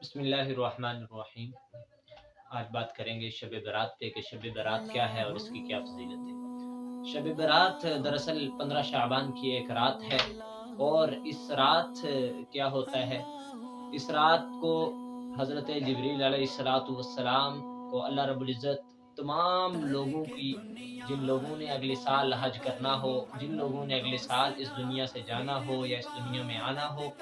बिस्मिल्लाहिर्रहमानिर्रहीम। आज बात करेंगे शब बारात पे कि शब बारात क्या है और इसकी क्या फजीलत है। शब बारात दरअसल 15 शाबान की एक रात है और इस रात क्या होता है, इस रात को हज़रत जिब्रील अलैहिस्सलाम को अल्लाह रब्बुल इज़्ज़त तमाम लोगों की, जिन लोगों ने अगले साल हज करना हो, जिन लोगों ने अगले साल इस दुनिया से जाना हो या इस दुनिया में आना हो,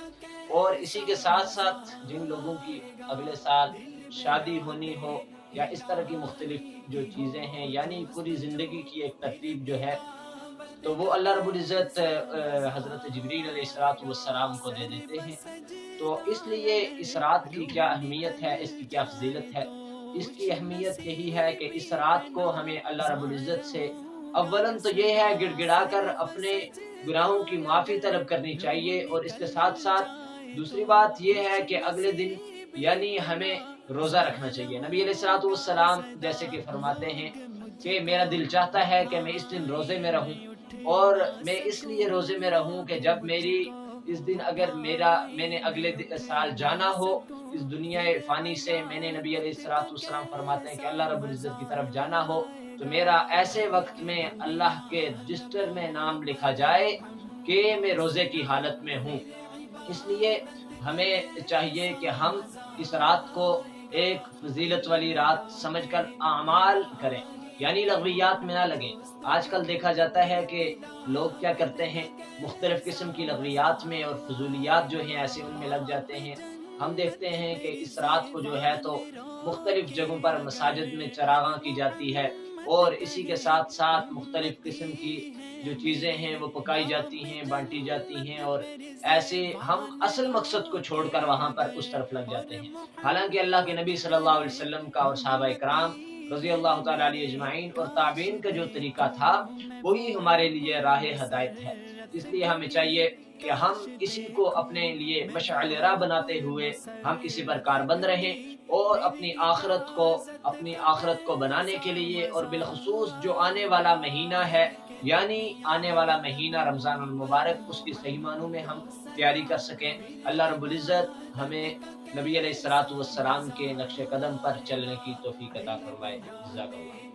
और इसी के साथ-साथ जिन लोगों की अगले साल शादी होनी हो या इस तरह की मुख्तलिफ जो चीज़ें हैं, यानी पूरी ज़िंदगी की एक तरतीब जो है, तो वो अल्लाह रब्बुल इज़्ज़त हज़रत जिब्रील अलैहिस्सलाम को दे देते हैं। तो इसलिए इस रात की क्या अहमियत है, इसकी क्या फ़ज़ीलत है? इसकी अहमियत यही है कि इस रात को हमें अल्लाह रब्बुल इज़्ज़त से अव्वलन तो ये है गिड़गिड़ाकर अपने गुनाहों की माफ़ी तलब करनी चाहिए, और इसके साथ-साथ दूसरी बात ये है कि अगले दिन यानी हमें रोज़ा रखना चाहिए। नबी अलैहिस्सलातु वस्सलाम जैसे कि फरमाते हैं कि मेरा दिल चाहता है कि मैं इस दिन रोज़े में रहूँ, और मैं इसलिए रोज़े में रहूँ कि जब मेरी इस दिन अगर मैंने अगले साल जाना हो इस दुनियाए फ़ानी से, मैंने नबी अलैहिस्सलातु वस्सलाम फरमाते हैं कि अल्लाह रब्बुल इज़्ज़त की तरफ जाना हो, तो मेरा ऐसे वक़्त में अल्लाह के रजिस्टर में नाम लिखा जाए कि मैं रोज़े की हालत में हूँ। इसलिए हमें चाहिए कि हम इस रात को एक फ़ज़ीलत वाली रात समझकर आमाल करें, यानी लग़वियात में ना लगें। आजकल देखा जाता है कि लोग क्या करते हैं, मुख्तलिफ़ किस्म की लग़वियात में और फ़ुज़ूलियात जो हैं ऐसे उनमें लग जाते हैं। हम देखते हैं कि इस रात को जो है तो मुख्तलिफ़ जगहों पर मसाजिद में चरागाह की जाती है, और इसी के साथ-साथ मुख्तलिफ़ किस्म की जो चीज़ें हैं वो पकाई जाती हैं, बाँटी जाती हैं, और ऐसे हम असल मकसद को छोड़कर वहाँ पर उस तरफ लग जाते हैं। हालाँकि अल्लाह के नबी सल्लल्लाहु अलैहि वसल्लम का और सहाबाए किराम रज़ियल्लाहु तआला अलैहि अजमाइन और ताबीन का जो तरीका था, वही हमारे लिए राह हिदायत है। इसलिए हमें चाहिए कि हम इसी को अपने लिए मशअल राह बनाते हुए हम इसी पर कारबंद रहें, और अपनी आखिरत को बनाने के लिए, और बिलख़ुसूस जो आने वाला महीना है, यानी आने वाला महीना रमज़ानुल मुबारक, उसकी सही मानों में हम तैयारी कर सकें। अल्लाह रब्बुल इज़्ज़त हमें नबी अलैहिस्सलातु वस्सलाम के नक्शे कदम पर चलने की तौफ़ीक अता फ़रमाए। जज़ाकल्लाह।